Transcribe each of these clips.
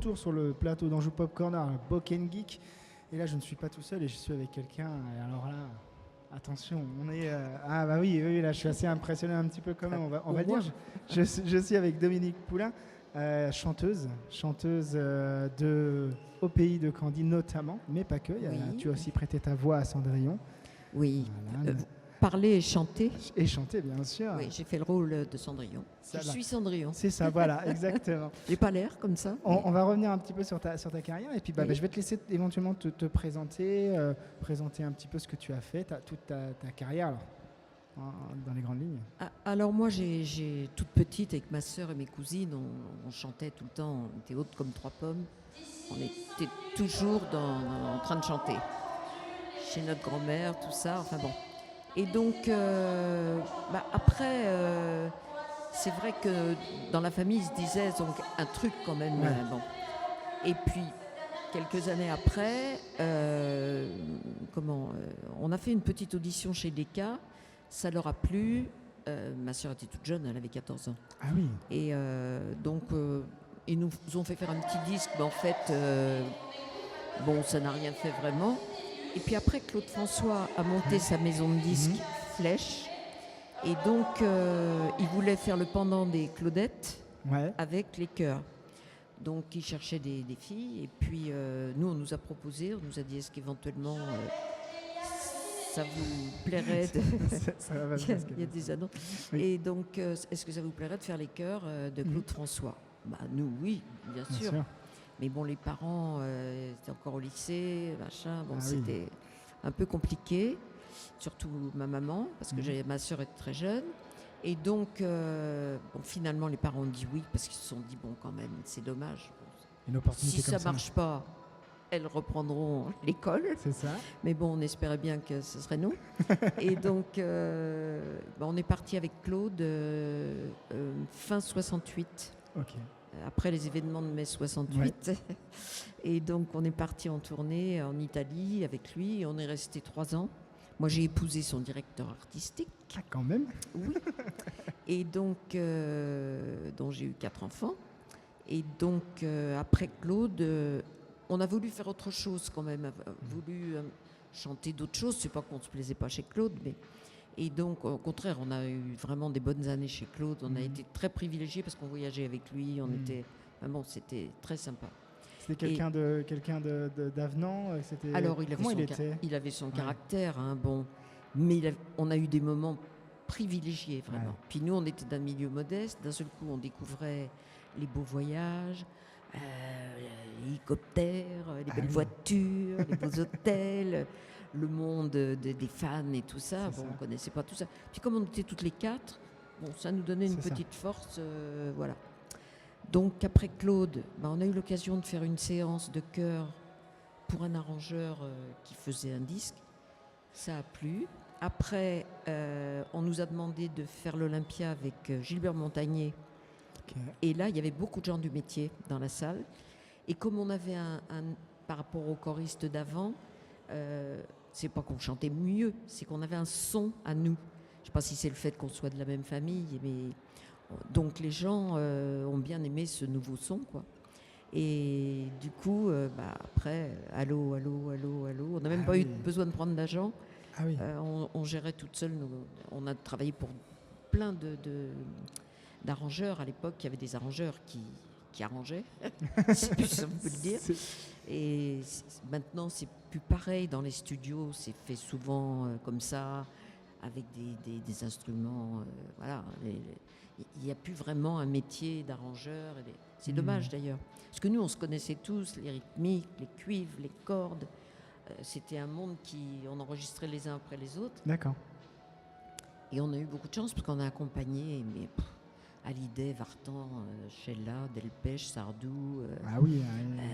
retour sur le plateau d'Anjou Pop Corner, Boken Geek. Et là, je ne suis pas tout seul et je suis avec quelqu'un. Et alors là, attention, on est. Ah bah oui, oui, là, je suis assez impressionné un petit peu quand même. On va le dire. Je suis avec Dominique Poulain, chanteuse de Au pays de Candy notamment, mais pas que. Oui. Tu as aussi prêté ta voix à Cendrillon. Oui. Voilà. Parler et chanter. Et chanter, bien sûr. Oui, j'ai fait le rôle de Cendrillon. Je suis Cendrillon. C'est ça, voilà, exactement. J'ai pas l'air comme ça. On va revenir un petit peu sur ta carrière et puis Oui. je vais te laisser éventuellement te présenter, présenter un petit peu ce que tu as fait, toute ta carrière alors, dans les grandes lignes. Alors moi, j'ai toute petite avec ma sœur et mes cousines, on chantait tout le temps, on était hautes comme 3 pommes. On était toujours en train de chanter. Chez notre grand-mère, tout ça, enfin bon. Et donc, après, c'est vrai que dans la famille, ils se disaient donc, un truc quand même. Ouais. Bon. Et puis, quelques années après, on a fait une petite audition chez Decca, ça leur a plu. Ma sœur était toute jeune, elle avait 14 ans. Ah oui. Et donc, ils nous ont fait faire un petit disque, mais en fait, ça n'a rien fait vraiment. Et puis après, Claude François a monté sa maison de disques Flèche. Et donc, il voulait faire le pendant des Claudettes avec les chœurs. Donc, il cherchait des filles. Et puis, nous, on nous a proposé, on nous a dit, est-ce qu'éventuellement, ça vous plairait ça va il y a des annonces. Oui. Et donc, est-ce que ça vous plairait de faire les chœurs de Claude François ? Nous, oui, bien sûr. Mais bon, les parents étaient encore au lycée, machin. Bon, c'était un peu compliqué, surtout ma maman, parce que ma sœur était très jeune. Et donc, finalement, les parents ont dit oui, parce qu'ils se sont dit, bon, quand même, c'est dommage. Si ça ne marche pas, elles reprendront l'école. C'est ça. Mais bon, on espérait bien que ce serait nous. Et donc, on est parti avec Claude fin 68. Ok. Après les événements de mai 68. Et donc, on est parti en tournée en Italie avec lui. Et on est resté 3 ans. Moi, j'ai épousé son directeur artistique. Ah, quand même. Oui. Et donc, dont j'ai eu 4 enfants. Et donc, après Claude, on a voulu faire autre chose quand même. Voulu chanter d'autres choses. C'est pas qu'on ne se plaisait pas chez Claude, mais... Et donc, au contraire, on a eu vraiment des bonnes années chez Claude. On a été très privilégiés parce qu'on voyageait avec lui. C'était très sympa. C'était quelqu'un d'avenant. Alors, il avait son caractère, mais on a eu des moments privilégiés, vraiment. Ouais. Puis nous, on était d'un milieu modeste. D'un seul coup, on découvrait les beaux voyages, les hélicoptères, les belles voitures, les beaux hôtels. Le monde des fans et tout ça, on ne connaissait pas tout ça. Puis comme on était toutes les 4, ça nous donnait une petite force, voilà. Donc après Claude, on a eu l'occasion de faire une séance de chœur pour un arrangeur qui faisait un disque. Ça a plu. Après, on nous a demandé de faire l'Olympia avec Gilbert Montagnier. Okay. Et là, il y avait beaucoup de gens du métier dans la salle. Et comme on avait par rapport aux choristes d'avant, c'est pas qu'on chantait mieux, c'est qu'on avait un son à nous. Je sais pas si c'est le fait qu'on soit de la même famille, mais donc les gens ont bien aimé ce nouveau son, quoi. Et du coup, après, allô, on n'a même pas eu besoin de prendre d'agent. Ah oui. On gérait toute seule. On a travaillé pour plein d'arrangeurs. À l'époque, il y avait des arrangeurs qui arrangeaient, si on peut le dire. Et maintenant, c'est plus pareil dans les studios. C'est fait souvent comme ça, avec des instruments. Voilà. Il n'y a plus vraiment un métier d'arrangeur. C'est dommage d'ailleurs. Parce que nous, on se connaissait tous, les rythmiques, les cuivres, les cordes. C'était un monde on enregistrait les uns après les autres. D'accord. Et on a eu beaucoup de chance parce qu'on a accompagné Hallyday, Vartan, Sheila, Delpech, Sardou,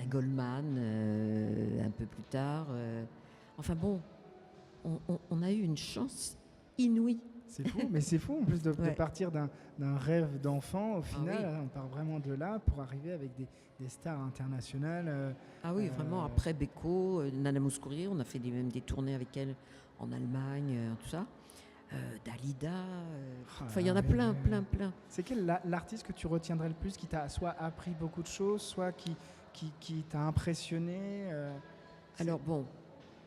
Goldman, un peu plus tard. Enfin bon, on a eu une chance inouïe. C'est fou, mais c'est fou en plus de partir d'un rêve d'enfant. Au final, on part vraiment de là pour arriver avec des stars internationales. Vraiment. Après Beko, Nana Mouskouri, on a fait même des tournées avec elle en Allemagne, tout ça. Dalida, il y en a plein. C'est quel l'artiste que tu retiendrais le plus, qui t'a soit appris beaucoup de choses, soit qui qui t'a impressionné Alors bon,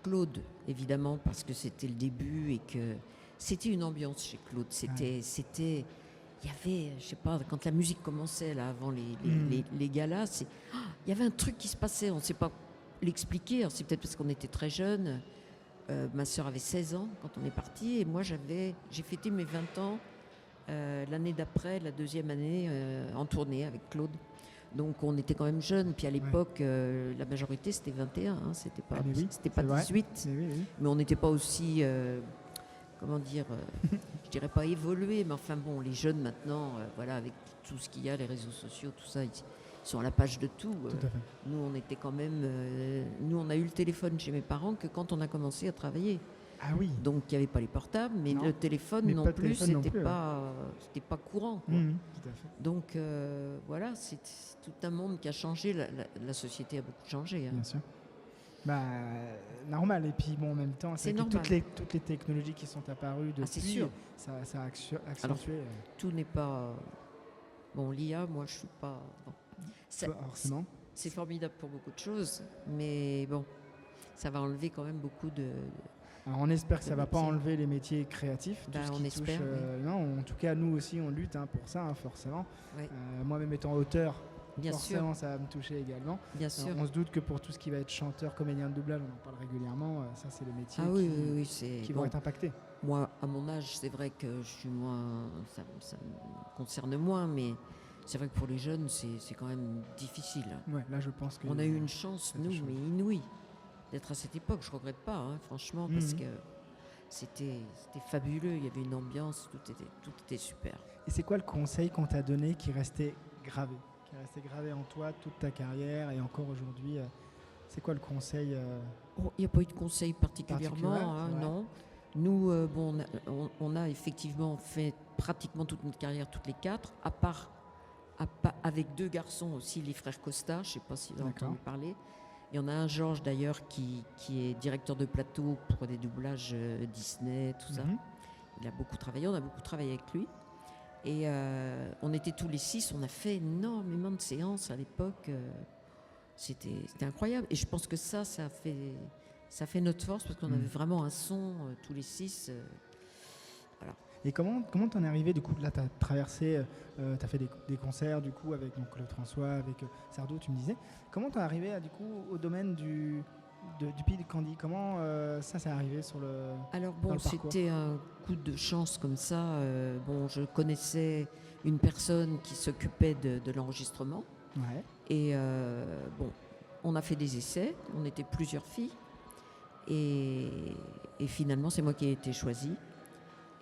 Claude, évidemment, parce que c'était le début et que c'était une ambiance chez Claude. C'était, il y avait, je sais pas, quand la musique commençait là avant les galas, il y avait un truc qui se passait. On ne sait pas l'expliquer. C'est peut-être parce qu'on était très jeunes. Ma sœur avait 16 ans quand on est parti et moi j'ai fêté mes 20 ans l'année d'après, la deuxième année en tournée avec Claude. Donc on était quand même jeunes, puis à l'époque la majorité c'était 21, hein, c'était pas 18, mais on n'était pas aussi, comment dire, je dirais pas évolué, mais enfin bon, les jeunes maintenant, voilà, avec tout ce qu'il y a, les réseaux sociaux, tout ça, ils sont à la page de tout. Tout à fait. Nous on était quand même, nous on a eu le téléphone chez mes parents que quand on a commencé à travailler. Ah oui. Donc il n'y avait pas les portables, mais le téléphone non plus, c'était pas courant. Quoi. Tout à fait. Donc voilà, c'est tout un monde qui a changé. La société a beaucoup changé. Hein. Bien sûr. Bah, normal. Et puis bon, en même temps, c'est toutes les technologies qui sont apparues depuis, ça a accentué. Alors, tout n'est pas... Bon, l'IA, moi je suis pas... Bon. Forcément. C'est formidable pour beaucoup de choses, mais bon, ça va enlever quand même beaucoup de... Alors on espère que ça ne va pas enlever les métiers créatifs. On espère. Non, en tout cas, nous aussi, on lutte pour ça, forcément. Oui. Moi-même étant auteur, forcément, ça va me toucher également. Bien sûr. On se doute que pour tout ce qui va être chanteur, comédien de doublage, on en parle régulièrement. Ça, c'est les métiers qui vont être impactés. Moi, à mon âge, c'est vrai que je suis moins... Ça me concerne moins, mais... C'est vrai que pour les jeunes, c'est quand même difficile. Ouais, là, je pense on a eu une chance, nous, mais inouïe, d'être à cette époque. Je ne regrette pas, hein, franchement, parce que c'était fabuleux. Il y avait une ambiance, tout était super. Et c'est quoi le conseil qu'on t'a donné qui restait gravé en toi toute ta carrière et encore aujourd'hui c'est quoi le conseil Il n'y a pas eu de conseil particulièrement, non. Nous, on a effectivement fait pratiquement toute notre carrière, toutes les quatre, à part avec deux garçons aussi, les frères Costa, je ne sais pas si vous avez entendu parler. Il y en a un, Georges d'ailleurs, qui est directeur de plateau pour des doublages Disney, tout ça. Il a beaucoup travaillé, on a beaucoup travaillé avec lui. Et on était tous les 6, on a fait énormément de séances à l'époque. C'était incroyable. Et je pense que ça fait notre force parce qu'on avait vraiment un son, tous les 6. Voilà. Et comment t'en es arrivé, du coup, là t'as traversé, t'as fait des concerts du coup avec Claude François, avec Sardou, tu me disais. Comment t'es arrivé du coup au domaine du Pays de Candie? Comment ça s'est arrivé sur le Alors bon, c'était un coup de chance comme ça. Je connaissais une personne qui s'occupait de l'enregistrement. Ouais. Et on a fait des essais, on était plusieurs filles. Et finalement, c'est moi qui ai été choisie.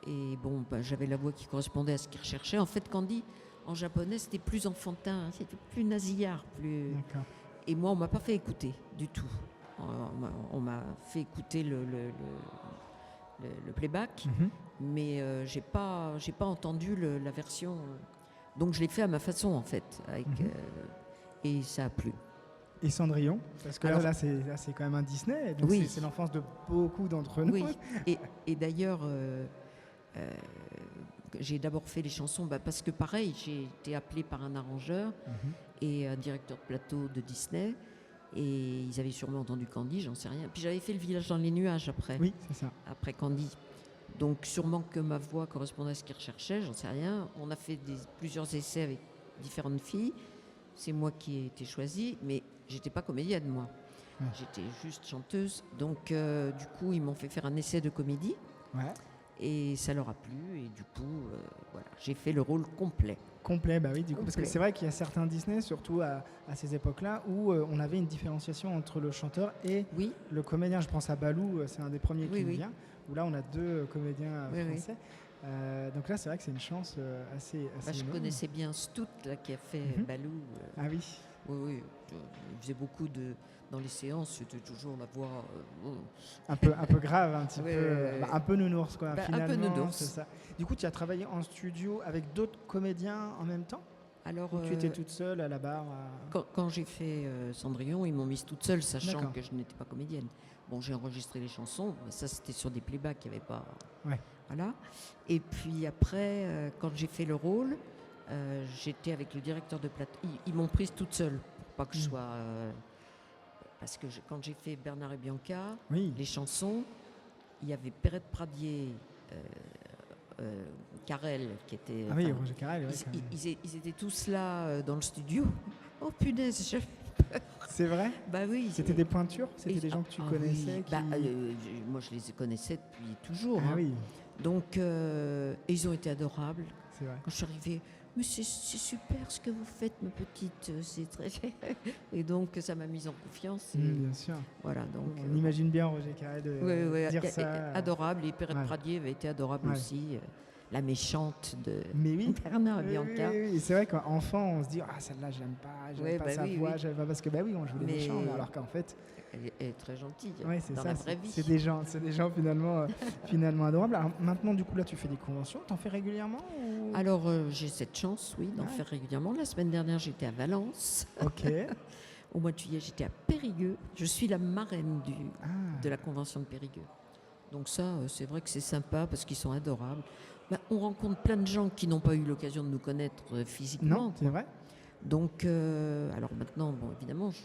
Et j'avais la voix qui correspondait à ce qu'ils recherchaient. En fait, Candie, en japonais, c'était plus enfantin, c'était plus nasillard. D'accord. Et moi, on ne m'a pas fait écouter du tout. On m'a fait écouter le playback, mais j'ai pas entendu la version. Donc, je l'ai fait à ma façon, en fait. Et ça a plu. Et Cendrillon, parce que là c'est quand même un Disney, donc c'est l'enfance de beaucoup d'entre nous. Oui, et d'ailleurs, j'ai d'abord fait les chansons parce que pareil, j'ai été appelée par un arrangeur et un directeur de plateau de Disney, et ils avaient sûrement entendu Candie, j'en sais rien. Puis j'avais fait Le Village dans les nuages après. Oui, c'est ça. Après Candie. Donc sûrement que ma voix correspondait à ce qu'ils recherchaient, j'en sais rien. On a fait plusieurs essais avec différentes filles. C'est moi qui ai été choisie, mais j'étais pas comédienne, moi. Ouais. J'étais juste chanteuse. Donc, du coup, ils m'ont fait faire un essai de comédie. Ouais. Et ça leur a plu. Et du coup, voilà, j'ai fait le rôle complet. Complet, bah oui, du coup, parce que c'est vrai qu'il y a certains Disney, surtout à ces époques-là, où on avait une différenciation entre le chanteur et le comédien. Je pense à Balou, c'est un des premiers qui me vient, où là, on a deux comédiens français. Donc là, c'est vrai que c'est une chance assez je connaissais bien Stout là, qui a fait Balou. Ah oui. Oui, il faisait beaucoup dans les séances, c'était toujours la voix un peu grave, un petit peu, un peu nounours quoi. Finalement, un peu nounours. C'est ça. Du coup, tu as travaillé en studio avec d'autres comédiens en même temps? Alors, tu étais toute seule à la barre Quand j'ai fait Cendrillon, ils m'ont mise toute seule, sachant que je n'étais pas comédienne. Bon, j'ai enregistré les chansons, mais ça c'était sur des playbacks, il n'y avait pas. Ouais. Voilà. Et puis après, quand j'ai fait le rôle, j'étais avec le directeur de plateau. Ils m'ont prise toute seule pas que je sois... parce que quand j'ai fait Bernard et Bianca, Oui. les chansons, il y avait Perrette Pradier, Carrel, qui était... Ah oui, Roger Carrel, ils étaient tous là dans le studio. Oh punaise, c'est vrai? Bah oui. C'était des pointures? C'était des gens que tu connaissais oui. Moi, je les connaissais depuis toujours. Ah oui. Donc, et ils ont été adorables. C'est vrai. Quand je suis arrivée, mais c'est super ce que vous faites, ma petite. C'est très... Et donc, ça m'a mise en confiance. Et bien sûr. Voilà, donc, on imagine bien Roger Carrel dire ça. Adorable. Et Perrette Pradier avait été adorable aussi. La méchante de Bernard et Bianca. Oui. C'est vrai qu'enfant, on se dit celle-là, je l'aime pas, j'aime pas sa voix, j'aime pas parce que on joue les méchants, alors qu'en fait, elle est très gentille c'est dans ça, la vraie vie. C'est des gens finalement adorables. Alors maintenant, du coup, là, tu fais des conventions, t'en fais régulièrement ou... Alors, j'ai cette chance, d'en faire régulièrement. La semaine dernière, j'étais à Valence. Ok. Au mois de juillet, j'étais à Périgueux. Je suis la marraine de la convention de Périgueux. Donc ça, c'est vrai que c'est sympa parce qu'ils sont adorables. On rencontre plein de gens qui n'ont pas eu l'occasion de nous connaître physiquement. Non, c'est vrai. Donc, alors maintenant, évidemment, je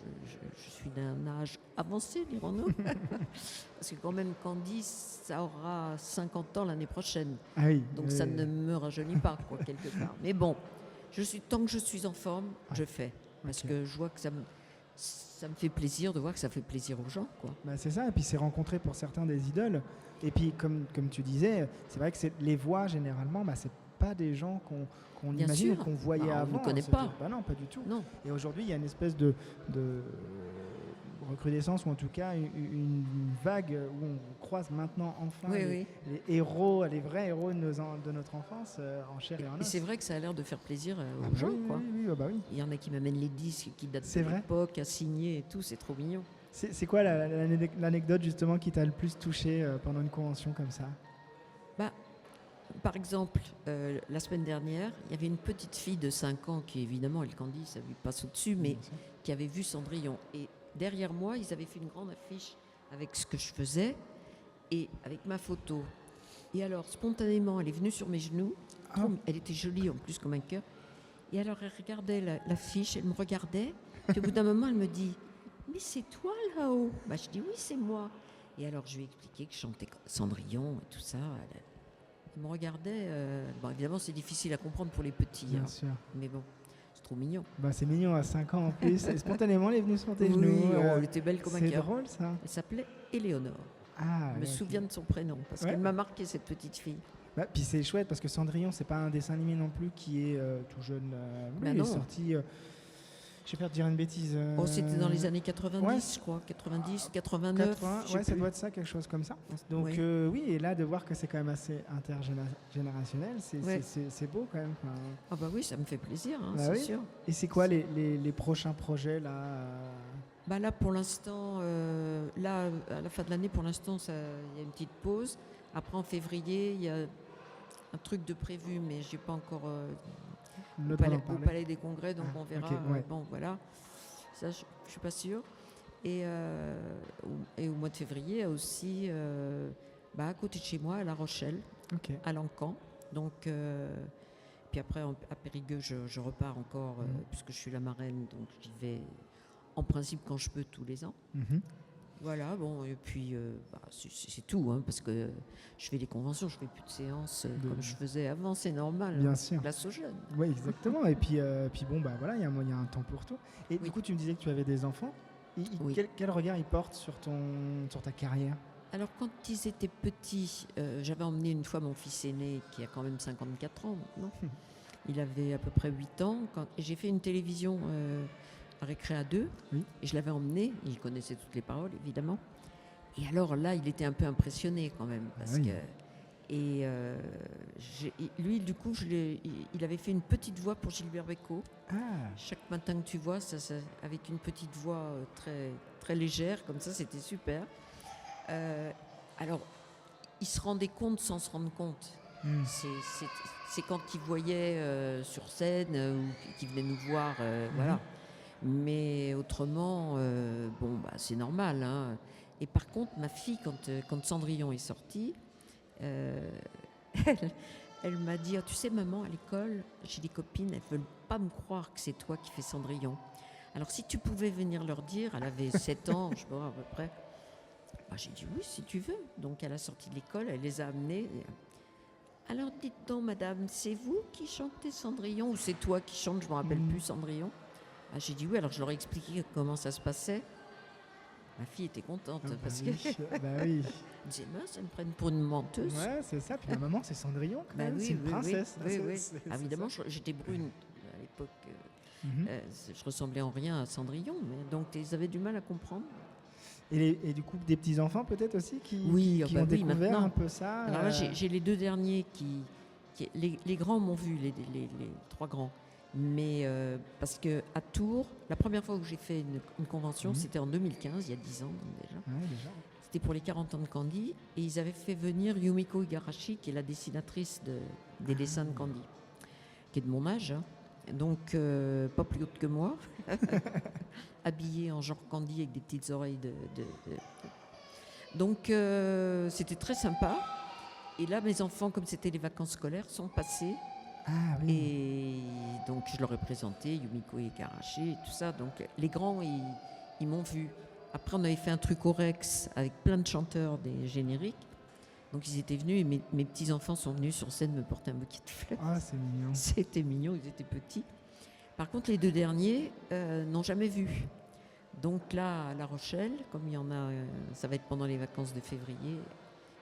suis d'un âge avancé, dirons-nous. Parce que quand même, Candice, ça aura 50 ans l'année prochaine. Ah oui. Donc ça ne me rajeunit pas, quelque part. Mais bon, tant que je suis en forme, je fais. Parce que je vois que ça me fait plaisir de voir que ça fait plaisir aux gens, quoi. C'est ça, et puis c'est rencontrer pour certains des idoles. Et puis, comme tu disais, c'est vrai que les voix, généralement, c'est pas des gens qu'on imagine, qu'on voyait avant. On ne connaît pas. Non, pas du tout. Non. Et aujourd'hui, il y a une espèce de recrudescence, ou en tout cas une vague où on croise maintenant enfin les héros, les vrais héros de notre enfance en chair et en os. Et c'est vrai que ça a l'air de faire plaisir aux gens, quoi. Oui. Il y en a qui m'amènent les disques qui datent de l'époque, à signer et tout, c'est trop mignon. C'est quoi l'anecdote justement qui t'a le plus touché pendant une convention comme ça? Par exemple, la semaine dernière, il y avait une petite fille de 5 ans qui, évidemment, elle Candice, ça lui passe au-dessus, mais qui avait vu Cendrillon. Et derrière moi, ils avaient fait une grande affiche avec ce que je faisais et avec ma photo. Et alors, spontanément, elle est venue sur mes genoux. Elle était jolie en plus, comme un cœur. Et alors, elle regardait l'affiche, elle me regardait. Puis au bout d'un moment, elle me dit: mais c'est toi là-haut? Je dis: oui, c'est moi. Et alors je lui ai expliqué que je chantais Cendrillon et tout ça. Elle me regardait. Évidemment, c'est difficile à comprendre pour les petits. Bien sûr. Mais bon, c'est trop mignon. C'est mignon à 5 ans en plus. Et spontanément, elle est venue sur tes genoux. Oui, elle était belle comme un cœur. C'est drôle ça. Elle s'appelait Éléonore. Je me souviens de son prénom parce qu'elle m'a marqué, cette petite fille. Puis c'est chouette parce que Cendrillon, c'est pas un dessin animé non plus qui est tout jeune. Il est sorti. J'ai peur de dire une bêtise. C'était dans les années 90, je crois. 90, 89. 80, ça doit être ça, quelque chose comme ça. Donc et là, de voir que c'est quand même assez intergénérationnel, c'est beau quand même. Oui, ça me fait plaisir, c'est sûr. Et c'est quoi les prochains projets là Là, pour l'instant, à la fin de l'année, pour l'instant, il y a une petite pause. Après, en février, il y a un truc de prévu, mais je n'ai pas encore... au Palais des Congrès, donc on verra. Voilà. Ça, je ne suis pas sûre. Et au mois de février, il y a aussi, à côté de chez moi, à La Rochelle, à Lancan. Donc, puis après, à Périgueux, je repars encore, puisque je suis la marraine, donc j'y vais en principe quand je peux tous les ans. Voilà, et puis c'est tout, parce que je fais des conventions, je fais plus de séances comme je faisais avant, c'est normal. Bien sûr. Place aux jeunes. Oui, exactement. Et puis voilà, il y a un temps pour tout. Et du coup, tu me disais que tu avais des enfants. Quel regard ils portent sur ta carrière? Alors, quand ils étaient petits, j'avais emmené une fois mon fils aîné, qui a quand même 54 ans maintenant. Il avait à peu près 8 ans. Et j'ai fait une télévision... Récré à 2, et je l'avais emmené, il connaissait toutes les paroles évidemment, et alors là il était un peu impressionné quand même parce que lui du coup il avait fait une petite voix pour Gilbert Bécaud. Chaque matin que tu vois ça, avec une petite voix très, très légère comme ça, c'était super. Alors il se rendait compte sans se rendre compte. C'est quand il voyait sur scène ou qu'il venait nous voir, voilà. Mais autrement, c'est normal. Et par contre, ma fille, quand Cendrillon est sorti, elle m'a dit: tu sais, maman, à l'école, j'ai des copines, elles ne veulent pas me croire que c'est toi qui fais Cendrillon. Alors, si tu pouvais venir leur dire, elle avait 7 ans, je sais pas, à peu près. J'ai dit oui, si tu veux. Donc, à la sortie de l'école, elle les a amenés. Alors, dites donc, madame, c'est vous qui chantez Cendrillon ou c'est toi qui chantes, je ne me rappelle plus, Cendrillon? J'ai dit oui, alors je leur ai expliqué comment ça se passait. Ma fille était contente parce que oui. Elle disait, ça me prenne pour une menteuse. Ouais, c'est ça. Puis la maman, c'est Cendrillon, quand même. Oui, c'est une princesse. Oui. Évidemment, j'étais brune à l'époque. Je ressemblais en rien à Cendrillon, mais donc ils avaient du mal à comprendre. Et du coup, des petits-enfants peut-être aussi qui ont découvert maintenant, un peu ça. Alors là, j'ai les 2 derniers les grands m'ont vu, les 3 grands. Mais parce qu'à Tours, la première fois où j'ai fait une convention, c'était en 2015, il y a 10 ans donc déjà. Ouais, déjà. C'était pour les 40 ans de Candy. Et ils avaient fait venir Yumiko Igarashi, qui est la dessinatrice des dessins de Candy, qui est de mon âge. Donc, pas plus haute que moi. Habillée en genre Candy avec des petites oreilles Donc, c'était très sympa. Et là, mes enfants, comme c'était les vacances scolaires, sont passés. Ah oui. Et donc, je leur ai présenté Yumiko Igarashi et tout ça. Donc, les grands, ils m'ont vu. Après, on avait fait un truc au Rex avec plein de chanteurs des génériques. Donc, ils étaient venus et mes petits-enfants sont venus sur scène me porter un bouquet de fleurs. Ah, c'est mignon. C'était mignon, ils étaient petits. Par contre, les 2 derniers n'ont jamais vu. Donc là, à La Rochelle, comme il y en a, ça va être pendant les vacances de février,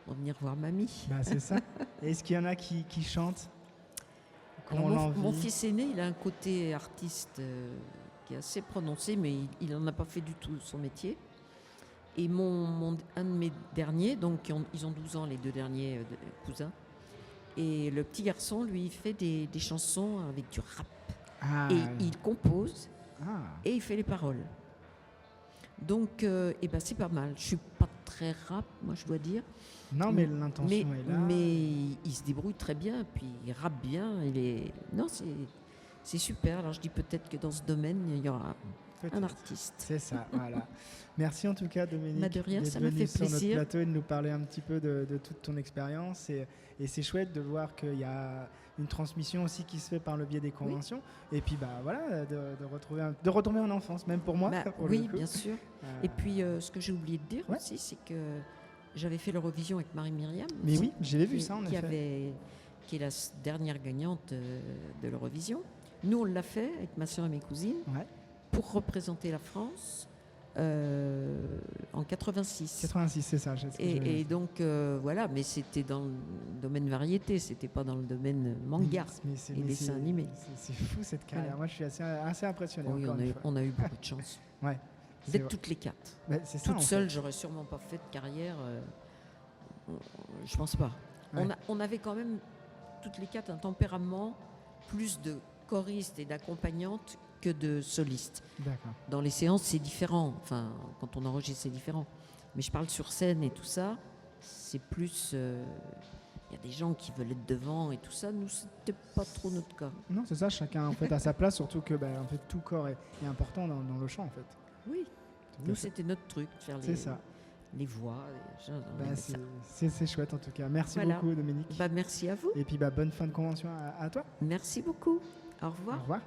on va venir voir mamie. C'est ça. Et est-ce qu'il y en a qui chantent? Mon fils aîné, il a un côté artiste qui est assez prononcé, mais il n'en a pas fait du tout son métier. Et un de mes derniers, donc ils ont 12 ans, les 2 derniers cousins. Et le petit garçon, lui, il fait des chansons avec du rap. Et il compose et il fait les paroles. Donc, c'est pas mal. Je suis pas très rap, moi, je dois dire. Non, mais l'intention est là. Mais il se débrouille très bien, puis il rappe bien. Non, c'est super. Alors, je dis peut-être que dans ce domaine, il y aura un artiste. C'est ça, voilà. Merci en tout cas, Dominique, de rien, d'être ça m'a fait sur notre plaisir. plateau et de nous parler un petit peu de toute ton expérience. Et c'est chouette de voir qu'il y a une transmission aussi qui se fait par le biais des conventions. Oui. Et puis, de retourner en enfance, même pour moi. Oui, bien sûr. Et puis, ce que j'ai oublié de dire aussi, c'est que j'avais fait l'Eurovision avec Marie-Myriam. Mais oui, j'avais vu ça en effet. Qui est la dernière gagnante de l'Eurovision. Nous, on l'a fait avec ma soeur et mes cousines pour représenter la France en 86. 86, c'est ça. Et donc, voilà, mais c'était dans le domaine variété, c'était pas dans le domaine manga et dessin animé. C'est fou cette carrière. Voilà. Moi, je suis assez impressionné. Oui, on a eu beaucoup de chance. D'être toutes les 4. Toute seule, j'aurais sûrement pas fait de carrière. Je pense pas. On avait quand même toutes les 4 un tempérament plus de choriste et d'accompagnante que de soliste. D'accord. Dans les séances, c'est différent. Enfin, quand on enregistre, c'est différent. Mais je parle sur scène et tout ça, c'est plus... Il y a des gens qui veulent être devant et tout ça. Nous, c'était pas trop notre cas. Non, c'est ça. Chacun en fait à sa place, surtout que en fait, tout corps est important dans le chant, en fait. Oui. Nous, c'était notre truc, faire les voix. C'est chouette en tout cas. Merci beaucoup, Dominique. Merci à vous. Et puis bonne fin de convention à toi. Merci beaucoup. Au revoir. Au revoir.